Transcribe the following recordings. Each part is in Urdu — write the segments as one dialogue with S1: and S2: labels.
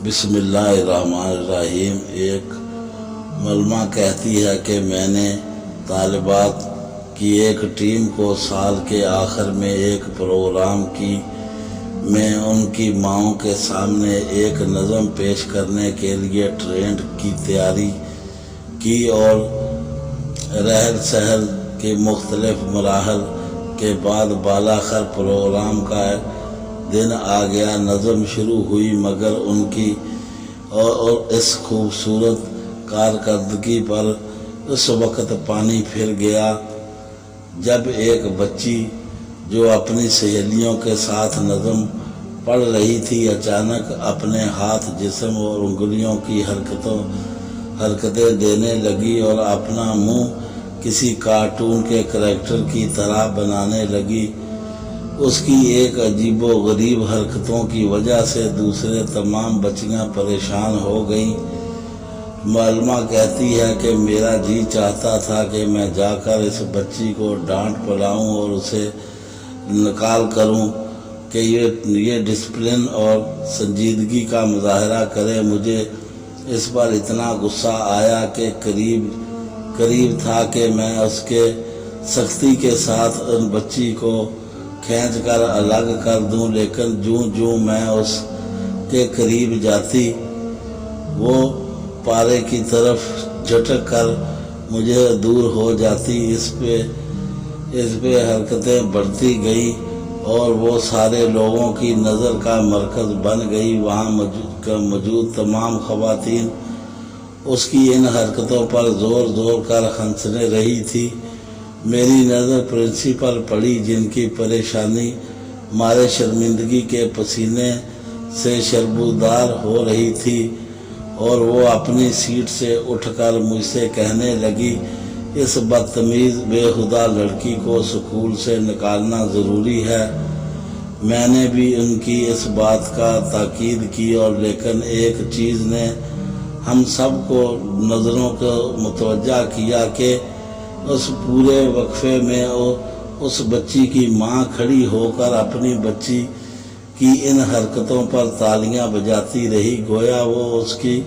S1: بسم اللہ الرحمن الرحیم۔ ایک ملمہ کہتی ہے کہ میں نے طالبات کی ایک ٹیم کو سال کے آخر میں ایک پروگرام کی میں ان کی ماؤں کے سامنے ایک نظم پیش کرنے کے لیے ٹرینڈ کی تیاری کی اور رحل سحل کے مختلف مراحل کے بعد بالاخر پروگرام کا دن آ گیا۔ نظم شروع ہوئی مگر ان کی اور اس خوبصورت کارکردگی پر اس وقت پانی پھر گیا جب ایک بچی جو اپنی سہیلیوں کے ساتھ نظم پڑھ رہی تھی اچانک اپنے ہاتھ جسم اور انگلیوں کی حرکتیں دینے لگی اور اپنا منہ کسی کارٹون کے کریکٹر کی طرح بنانے لگی۔ اس کی ایک عجیب و غریب حرکتوں کی وجہ سے دوسرے تمام بچیاں پریشان ہو گئیں۔ معلمہ کہتی ہے کہ میرا جی چاہتا تھا کہ میں جا کر اس بچی کو ڈانٹ پڑاؤں اور اسے نکال کروں کہ یہ ڈسپلن اور سنجیدگی کا مظاہرہ کرے۔ مجھے اس پر اتنا غصہ آیا کہ قریب تھا کہ میں اس کے سختی کے ساتھ ان بچی کو کھینچ کر الگ کر دوں، لیکن جوں میں اس کے قریب جاتی وہ پارے کی طرف جھٹک کر مجھے دور ہو جاتی۔ اس پہ حرکتیں بڑھتی گئیں اور وہ سارے لوگوں کی نظر کا مرکز بن گئی۔ وہاں موجود تمام خواتین اس کی ان حرکتوں پر زور کر ہنسنے رہی تھی۔ میری نظر پرنسپل پڑی جن کی پریشانی مارے شرمندگی کے پسینے سے شربودار ہو رہی تھی اور وہ اپنی سیٹ سے اٹھ کر مجھ سے کہنے لگی، اس بدتمیز بےہودہ لڑکی کو اسکول سے نکالنا ضروری ہے۔ میں نے بھی ان کی اس بات کا تاکید کی اور لیکن ایک چیز نے ہم سب کو نظروں کو متوجہ کیا کہ اس پورے وقفے میں اس بچی کی ماں کھڑی ہو کر اپنی بچی کی ان حرکتوں پر تالیاں بجاتی رہی، گویا وہ اس کی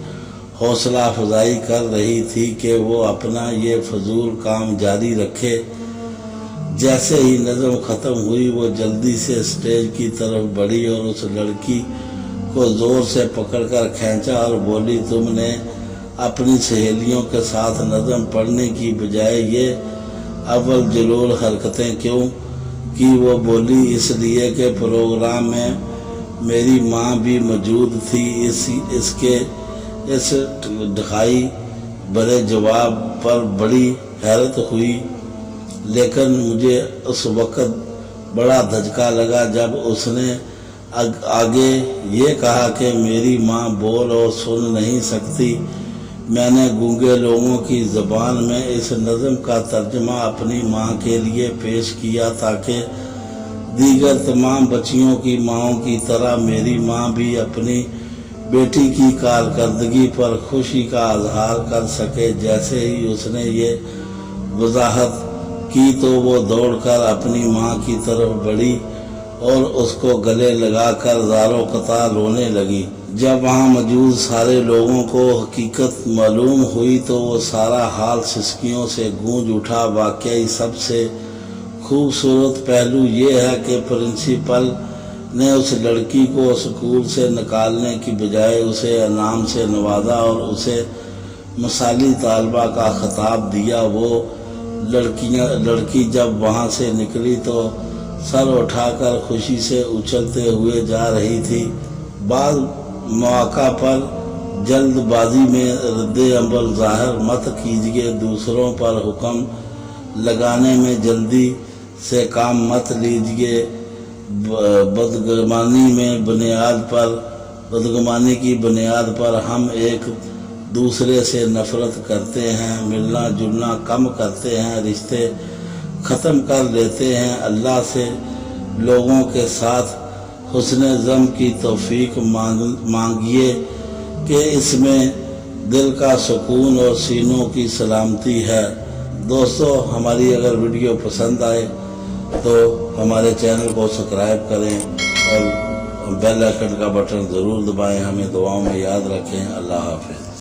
S1: حوصلہ افزائی کر رہی تھی کہ وہ اپنا یہ فضول کام جاری رکھے۔ جیسے ہی نظم ختم ہوئی وہ جلدی سے اسٹیج کی طرف بڑھی اور اس لڑکی کو زور سے پکڑ کر کھینچا اور بولی، تم نے اپنی سہیلیوں کے ساتھ نظم پڑھنے کی بجائے یہ اول جلول حرکتیں کیوں کی؟ وہ بولی، اس لیے کہ پروگرام میں میری ماں بھی موجود تھی۔ اس دکھائی بڑے جواب پر بڑی حیرت ہوئی، لیکن مجھے اس وقت بڑا دھچکا لگا جب اس نے آگے یہ کہا کہ میری ماں بول اور سن نہیں سکتی۔ میں نے گونگے لوگوں کی زبان میں اس نظم کا ترجمہ اپنی ماں کے لیے پیش کیا تاکہ دیگر تمام بچیوں کی ماؤں کی طرح میری ماں بھی اپنی بیٹی کی کارکردگی پر خوشی کا اظہار کر سکے۔ جیسے ہی اس نے یہ وضاحت کی تو وہ دوڑ کر اپنی ماں کی طرف بڑھی اور اس کو گلے لگا کر زاروں قطع رونے لگی۔ جب وہاں موجود سارے لوگوں کو حقیقت معلوم ہوئی تو وہ سارا حال سسکیوں سے گونج اٹھا۔ واقعی سب سے خوبصورت پہلو یہ ہے کہ پرنسپل نے اس لڑکی کو اسکول سے نکالنے کی بجائے اسے انعام سے نوازا اور اسے مثالی طالبہ کا خطاب دیا۔ وہ لڑکی جب وہاں سے نکلی تو سر اٹھا کر خوشی سے اچھلتے ہوئے جا رہی تھی۔ بعض مواقع پر جلد بازی میں رد عمل ظاہر مت کیجیے، دوسروں پر حکم لگانے میں جلدی سے کام مت لیجیے۔ بدگمانی کی بنیاد پر ہم ایک دوسرے سے نفرت کرتے ہیں، ملنا جلنا کم کرتے ہیں، رشتے ختم کر لیتے ہیں۔ اللہ سے لوگوں کے ساتھ حسن ضم کی توفیق مانگیے کہ اس میں دل کا سکون اور سینوں کی سلامتی ہے۔ دوستو، ہماری اگر ویڈیو پسند آئے تو ہمارے چینل کو سبسکرائب کریں اور بیل آئکن کا بٹن ضرور دبائیں. ہمیں دعاؤں میں یاد رکھیں. اللہ حافظ.